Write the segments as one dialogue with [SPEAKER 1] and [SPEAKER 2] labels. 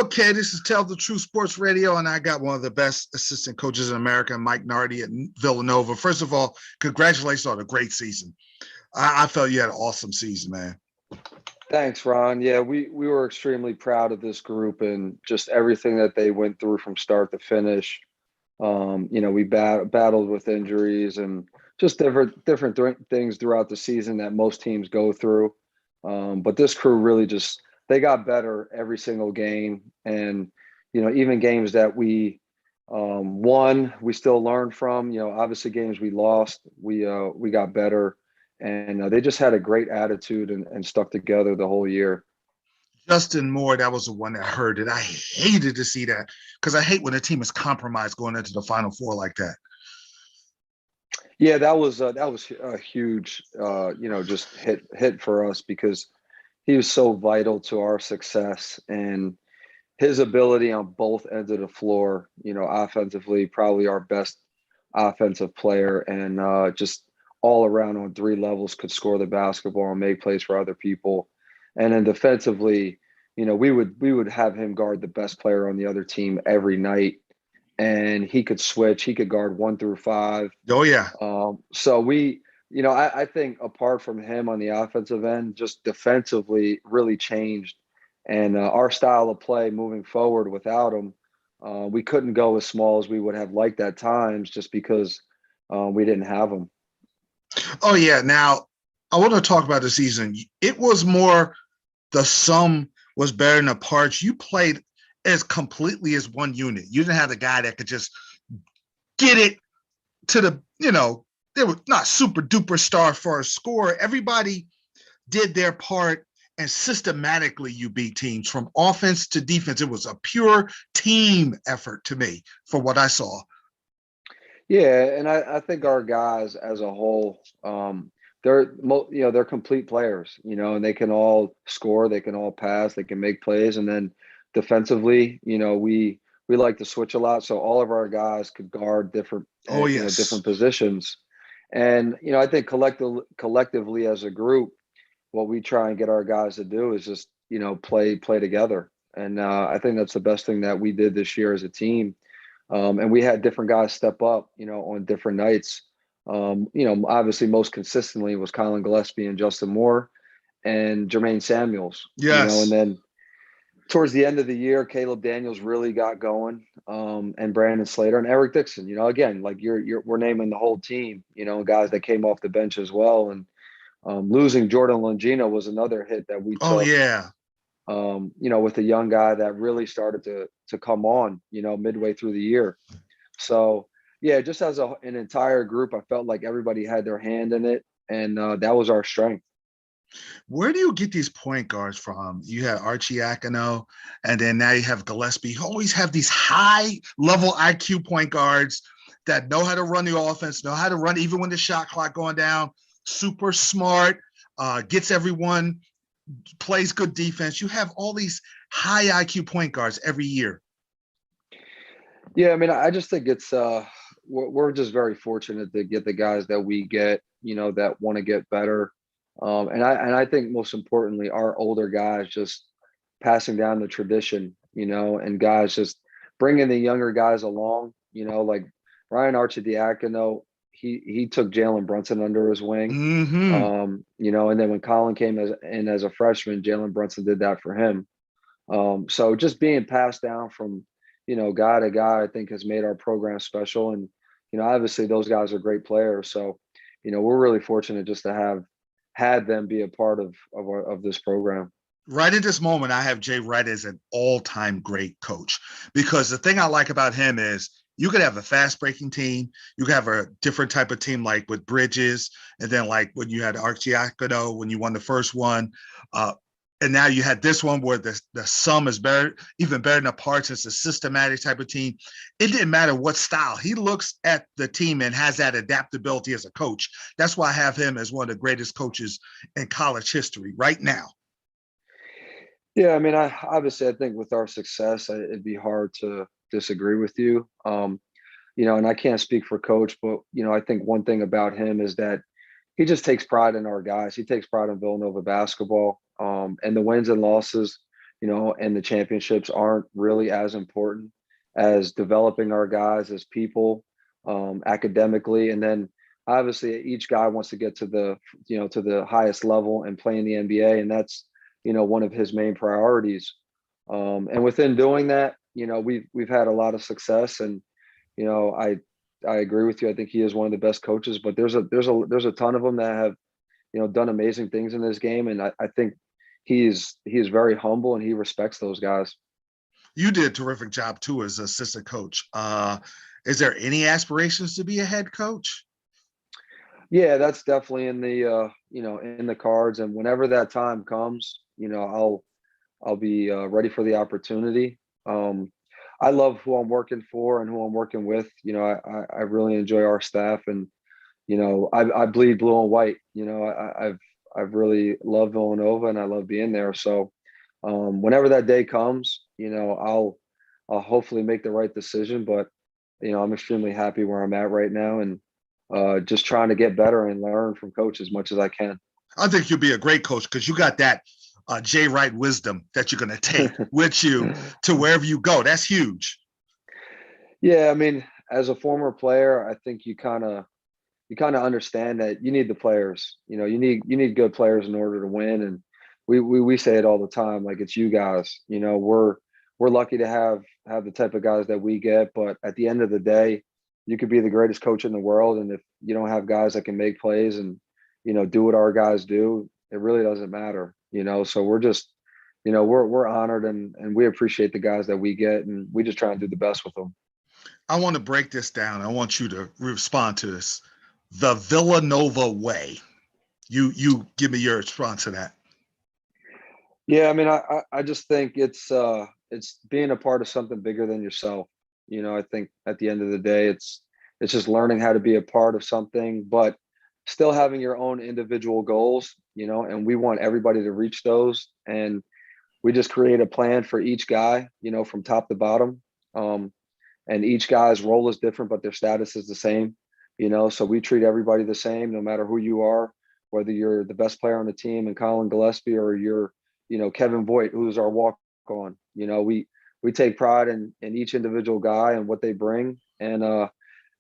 [SPEAKER 1] Okay, this is Tell the Truth Sports Radio, and I got one of the best assistant coaches in America, Mike Nardi at Villanova. First of all, congratulations on a great season. I felt you had an awesome season, man.
[SPEAKER 2] Thanks, Ron. Yeah, we were extremely proud of this group and just everything that they went through from start to finish. We battled with injuries and just different things throughout the season that most teams go through. But this crew really just they got better every single game, and even games that we won, we still learned from. Obviously games we lost, we got better, and they just had a great attitude and stuck together the whole year.
[SPEAKER 1] Justin Moore, that was the one that hurt it. I hated to see that because I hate when a team is compromised going into the Final Four like that.
[SPEAKER 2] Yeah, that was a huge, just hit for us because he was so vital to our success and his ability on both ends of the floor. Offensively, probably our best offensive player, and just all around on three levels could score the basketball and make plays for other people. And then defensively, we would have him guard the best player on the other team every night, and he could switch. He could guard 1 through 5.
[SPEAKER 1] Oh yeah.
[SPEAKER 2] So I think apart from him on the offensive end, just defensively really changed, and our style of play moving forward without him, we couldn't go as small as we would have liked at times, just because we didn't have him.
[SPEAKER 1] Oh yeah. Now I want to talk about the season. It was more the sum was better than the parts. You played as completely as one unit. You didn't have the guy that could just get it to they were not super duper star for a score. Everybody did their part, and systematically you beat teams from offense to defense. It was a pure team effort to me for what I saw.
[SPEAKER 2] Yeah, and I think our guys as a whole, they're complete players, and they can all score, they can all pass, they can make plays, and then defensively, we like to switch a lot, so all of our guys could guard different,
[SPEAKER 1] Oh yes.
[SPEAKER 2] different positions, and I think collectively as a group, what we try and get our guys to do is just play together, and I think that's the best thing that we did this year as a team. And we had different guys step up, on different nights. Obviously most consistently was Colin Gillespie and Justin Moore and Jermaine Samuels, and
[SPEAKER 1] Yes.
[SPEAKER 2] then towards the end of the year, Caleb Daniels really got going, and Brandon Slater and Eric Dixon, again, like we're naming the whole team, guys that came off the bench as well. And losing Jordan Longino was another hit that we
[SPEAKER 1] Oh
[SPEAKER 2] took,
[SPEAKER 1] yeah.
[SPEAKER 2] with a young guy that really started to come on, midway through the year. So yeah, just as an entire group, I felt like everybody had their hand in it, and that was our strength.
[SPEAKER 1] Where do you get these point guards from? You had I.A.A.S, and then now you have Gillespie. You always have these high level IQ point guards that know how to run the offense, know how to run even when the shot clock going down. Super smart, gets everyone, plays good defense. You have all these high IQ point guards every year.
[SPEAKER 2] Yeah, I mean, I just think it's we're just very fortunate to get the guys that we get, that want to get better. And I think most importantly, our older guys just passing down the tradition, and guys just bringing the younger guys along, like Ryan Arcidiacono, he took Jalen Brunson under his wing,
[SPEAKER 1] Mm-hmm.
[SPEAKER 2] and then when Colin came in as a freshman, Jalen Brunson did that for him. So just being passed down from, guy to guy, I think has made our program special. And, obviously those guys are great players. So, we're really fortunate just to have had them be a part of this program.
[SPEAKER 1] Right at this moment, I have Jay Wright as an all-time great coach, because the thing I like about him is you could have a fast-breaking team. You could have a different type of team like with Bridges, and then like when you had Arcidiacono when you won the first one. And now you had this one where the sum is better, even better than the parts. It's a systematic type of team. It didn't matter what style. He looks at the team and has that adaptability as a coach. That's why I have him as one of the greatest coaches in college history right now.
[SPEAKER 2] Yeah, I mean, I think with our success, it'd be hard to disagree with you. And I can't speak for coach, but I think one thing about him is that he just takes pride in our guys. He takes pride in Villanova basketball, and the wins and losses. and the championships aren't really as important as developing our guys as people, academically. And then obviously each guy wants to get to the highest level and play in the NBA. And that's, one of his main priorities. And within doing that, we've had a lot of success. And, I agree with you. I think he is one of the best coaches, but there's a ton of them that have, done amazing things in this game. And I think he is very humble and he respects those guys.
[SPEAKER 1] You did a terrific job too as assistant coach. Is there any aspirations to be a head coach?
[SPEAKER 2] Yeah, that's definitely in the cards. And whenever that time comes, I'll be ready for the opportunity. I love who I'm working for and who I'm working with. I really enjoy our staff, and I bleed blue and white. I've really loved Villanova, and I love being there. So whenever that day comes, I'll hopefully make the right decision. But I'm extremely happy where I'm at right now, and just trying to get better and learn from coach as much as I can.
[SPEAKER 1] I think you'll be a great coach because you got that Jay Wright wisdom that you're going to take with you to wherever you go. That's huge.
[SPEAKER 2] Yeah, I mean, as a former player, I think you kind of understand that you need the players. You need good players in order to win. And we say it all the time, like it's you guys. We're lucky to have the type of guys that we get. But at the end of the day, you could be the greatest coach in the world, and if you don't have guys that can make plays and do what our guys do, it really doesn't matter. So we're just we're honored, and we appreciate the guys that we get, and we just try and do the best with them.
[SPEAKER 1] I want to break this down. I want you to respond to this. The Villanova way. You give me your response to that.
[SPEAKER 2] Yeah, I mean, I just think it's being a part of something bigger than yourself. I think at the end of the day, it's just learning how to be a part of something, but still having your own individual goals. And we want everybody to reach those, and we just create a plan for each guy, from top to bottom. And each guy's role is different, but their status is the same. So we treat everybody the same, no matter who you are, whether you're the best player on the team and Colin Gillespie, or you're Kevin Voigt, who's our walk on. We take pride in each individual guy and what they bring. And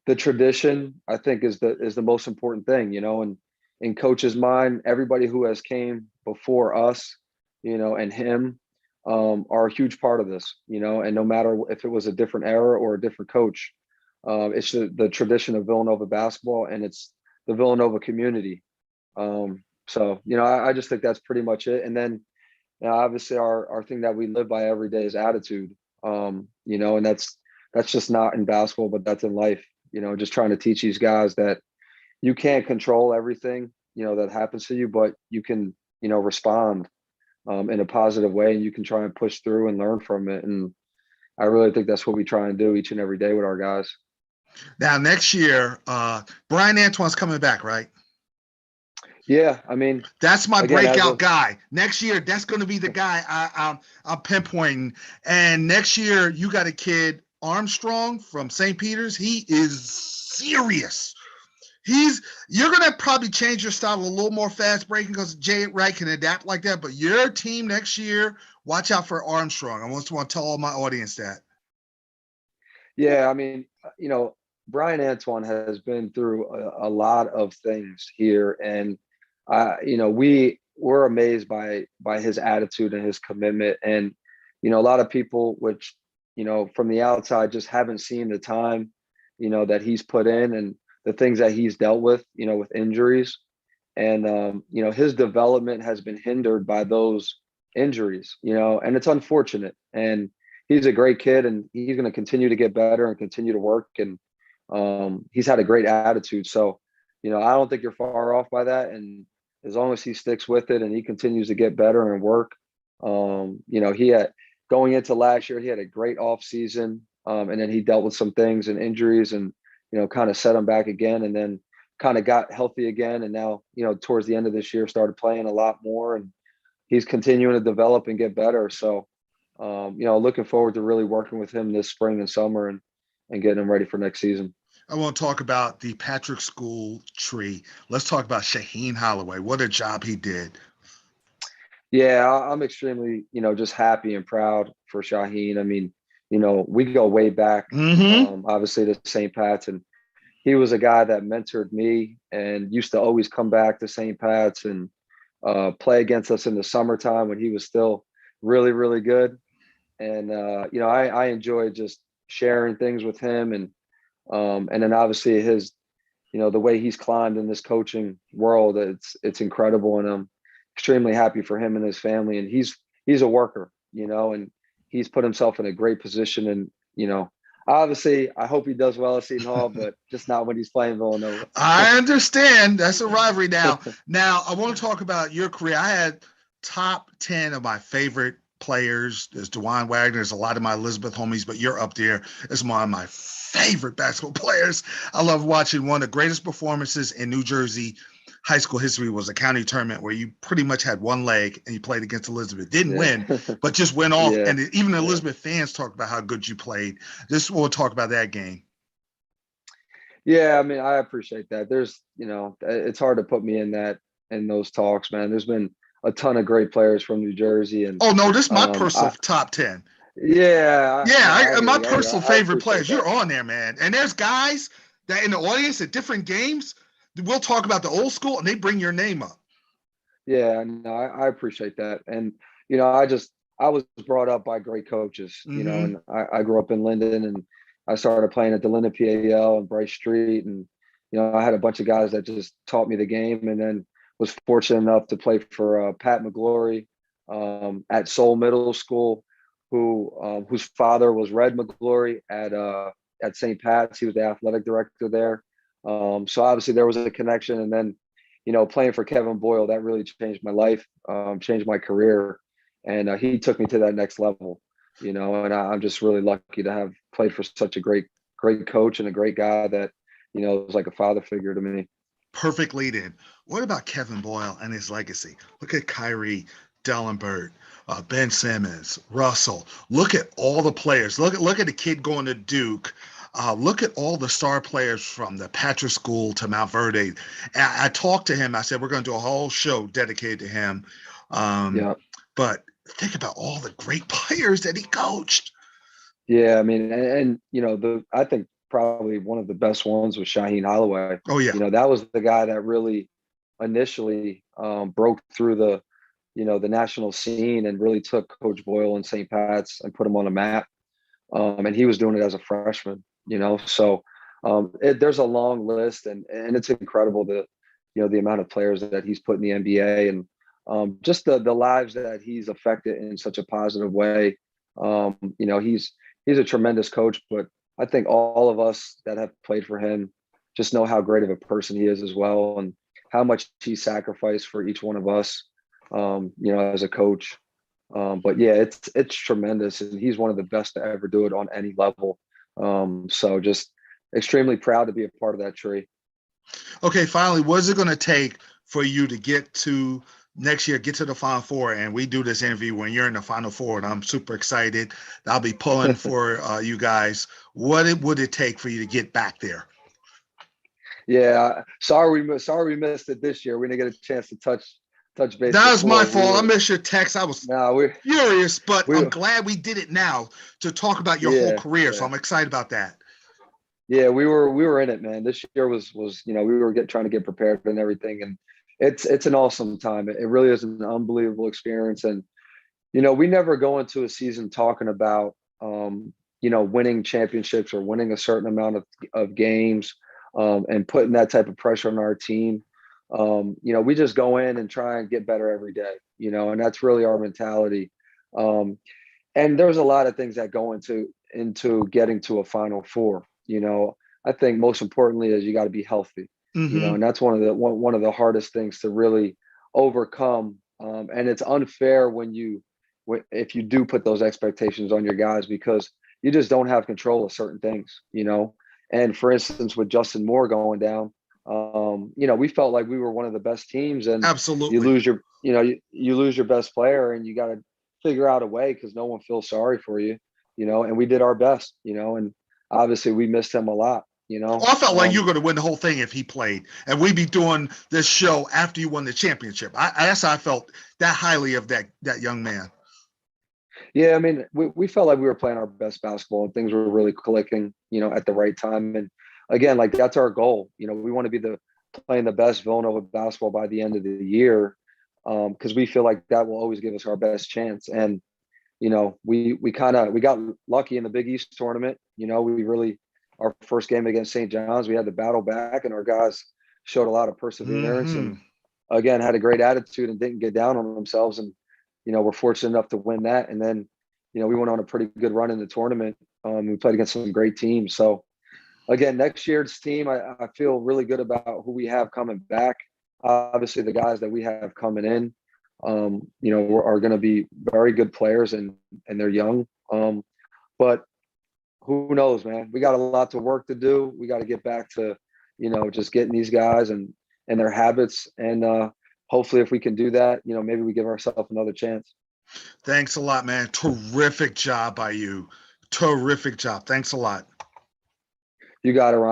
[SPEAKER 2] the tradition, I think, is the most important thing. And in coach's mind, everybody who has came before us, and him, are a huge part of this. And no matter if it was a different era or a different coach, it's the tradition of Villanova basketball, and it's the Villanova community. So I just think that's pretty much it. And then obviously our thing that we live by every day is attitude. And that's just not in basketball, but that's in life. Just trying to teach these guys that you can't control everything that happens to you, but you can respond in a positive way, and you can try and push through and learn from it. And I really think that's what we try and do each and every day with our guys.
[SPEAKER 1] Now, next year, Brian Antoine's coming back, right?
[SPEAKER 2] Yeah, I mean,
[SPEAKER 1] that's my
[SPEAKER 2] again,
[SPEAKER 1] breakout guy. Next year, that's going to be the guy I'm pinpointing. And next year, you got a kid, Armstrong from St. Peter's. He is serious. You're going to probably change your style a little more fast breaking because Jay Wright can adapt like that. But your team next year, watch out for Armstrong. I just want to tell all my audience that.
[SPEAKER 2] Yeah, I mean, Brian Antoine has been through a lot of things here, and we're amazed by his attitude and his commitment. And a lot of people, which from the outside, just haven't seen the time that he's put in, and the things that he's dealt with injuries. And his development has been hindered by those injuries, and it's unfortunate. And he's a great kid, and he's going to continue to get better and continue to work. And he's had a great attitude. So, I don't think you're far off by that. And as long as he sticks with it and he continues to get better and work, he had going into last year, he had a great off season. And then he dealt with some things and injuries, and, kind of set him back again, and then kind of got healthy again. And now, towards the end of this year, started playing a lot more, and he's continuing to develop and get better. So, looking forward to really working with him this spring and summer, and getting him ready for next season.
[SPEAKER 1] I want to talk about the Patrick School tree. Let's talk about Shaheen Holloway. What a job he did.
[SPEAKER 2] Yeah, I'm extremely, just happy and proud for Shaheen. I mean, we go way back,
[SPEAKER 1] Mm-hmm.
[SPEAKER 2] obviously to St. Pat's, and he was a guy that mentored me and used to always come back to St. Pat's and play against us in the summertime when he was still really, really good. And I enjoy just sharing things with him, and then obviously his, the way he's climbed in this coaching world, it's incredible, and I'm extremely happy for him and his family. And he's a worker, and he's put himself in a great position. And obviously, I hope he does well at Seton Hall, but just not when he's playing Villanova.
[SPEAKER 1] I understand. That's a rivalry now. Now, I want to talk about your career. I had top 10 of my favorite players. There's DeJuan Wagner. There's a lot of my Elizabeth homies, but you're up there as one of my favorite basketball players. I love watching. One of the greatest performances in New Jersey high school history was a county tournament where you pretty much had one leg and you played against Elizabeth. Didn't
[SPEAKER 2] Yeah.
[SPEAKER 1] win, but just went off.
[SPEAKER 2] Yeah.
[SPEAKER 1] And even
[SPEAKER 2] Yeah.
[SPEAKER 1] Elizabeth fans talked about how good you played. We'll talk about that game.
[SPEAKER 2] Yeah, I mean, I appreciate that. There's, it's hard to put me in those talks, man. There's been a ton of great players from New Jersey, and
[SPEAKER 1] Oh no, this is my personal
[SPEAKER 2] I
[SPEAKER 1] top 10.
[SPEAKER 2] yeah, no,
[SPEAKER 1] Yeah,
[SPEAKER 2] I hear
[SPEAKER 1] my
[SPEAKER 2] you.
[SPEAKER 1] personal
[SPEAKER 2] I
[SPEAKER 1] favorite
[SPEAKER 2] appreciate
[SPEAKER 1] players.
[SPEAKER 2] that.
[SPEAKER 1] You're on there, man. And there's guys that in the audience at different games, we'll talk about the old school and they bring your name up.
[SPEAKER 2] Yeah, no, I appreciate that. And I was brought up by great coaches,
[SPEAKER 1] Mm-hmm.
[SPEAKER 2] and I grew up in Linden, and I started playing at the Linden PAL and Bryce Street, and I had a bunch of guys that just taught me the game, and then was fortunate enough to play for Pat McGlory at Seoul Middle School, whose father was Red McGlory at St. Pat's. He was the athletic director there. So obviously there was a connection, and then playing for Kevin Boyle, that really changed my life, changed my career, and he took me to that next level. And I'm just really lucky to have played for such a great, great coach and a great guy that was like a father figure to me.
[SPEAKER 1] Perfect lead in. What about Kevin Boyle and his legacy? Look at Kyrie, Dellenberg, Ben Simmons, Russell. Look at all the players. Look at the kid going to Duke. Look at all the star players from the Patrick School to Mount Verde. I talked to him. I said, we're going to do a whole show dedicated to him.
[SPEAKER 2] Yeah.
[SPEAKER 1] But think about all the great players that he coached.
[SPEAKER 2] Yeah. I mean, and I think probably one of the best ones was Shaheen Holloway.
[SPEAKER 1] Oh, yeah.
[SPEAKER 2] That was the guy that really initially broke through the national scene and really took Coach Boyle and St. Pat's and put him on a map. And he was doing it as a freshman, So there's a long list, and it's incredible the amount of players that he's put in the NBA, and just the lives that he's affected in such a positive way. He's a tremendous coach, but I think all of us that have played for him just know how great of a person he is as well, and how much he sacrificed for each one of us, as a coach. But yeah, it's tremendous, and he's one of the best to ever do it on any level. So just extremely proud to be a part of that tree.
[SPEAKER 1] Okay, finally, what is it going to take for you to get to next year, get to the Final Four? And we do this interview when you're in the Final Four, and I'm super excited. I'll be pulling for you guys. Would it take for you to get back there?
[SPEAKER 2] Yeah, sorry we missed it this year. We didn't get a chance to touch base
[SPEAKER 1] That was my
[SPEAKER 2] before.
[SPEAKER 1] fault. I missed your text. I was furious, but I'm glad we did it now to talk about your whole career. Yeah. So I'm excited about that.
[SPEAKER 2] Yeah, we were in it, man. This year was we were trying to get prepared and everything, and it's an awesome time. It really is an unbelievable experience, and we never go into a season talking about winning championships or winning a certain amount of games, and putting that type of pressure on our team. We just go in and try and get better every day, and that's really our mentality. And there's a lot of things that go into getting to a Final Four. I think most importantly is you got to be healthy.
[SPEAKER 1] Mm-hmm.
[SPEAKER 2] And that's one of the hardest things to really overcome. And it's unfair if you do put those expectations on your guys, because you just don't have control of certain things. And for instance, with Justin Moore going down, we felt like we were one of the best teams, and
[SPEAKER 1] absolutely
[SPEAKER 2] you lose you lose your best player, and you got to figure out a way, because no one feels sorry for you, and we did our best, and obviously we missed him a lot, you know.
[SPEAKER 1] Oh, I felt like you were going to win the whole thing if he played, and we'd be doing this show after you won the championship. That's how I felt that highly of that young man.
[SPEAKER 2] Yeah, I mean, we felt like we were playing our best basketball and things were really clicking, you know, at the right time. And again, like that's our goal. You know, we want to be playing the best Villanova basketball by the end of the year, because we feel like that will always give us our best chance. And you know, we got lucky in the Big East tournament. You know, we really our first game against St. John's, we had to battle back, and our guys showed a lot of perseverance and again had a great attitude and didn't get down on themselves. And you know, we're fortunate enough to win that. And then, you know, we went on a pretty good run in the tournament. We played against some great teams. So again, next year's team, I feel really good about who we have coming back. Obviously, the guys that we have coming in, you know, are going to be very good players, and they're young. But who knows, man? We got a lot to work to do. We got to get back to, you know, just getting these guys and their habits. And hopefully, if we can do that, you know, maybe we give ourselves another chance.
[SPEAKER 1] Thanks a lot, man. Terrific job by you. Terrific job. Thanks a lot.
[SPEAKER 2] You got it, Ron.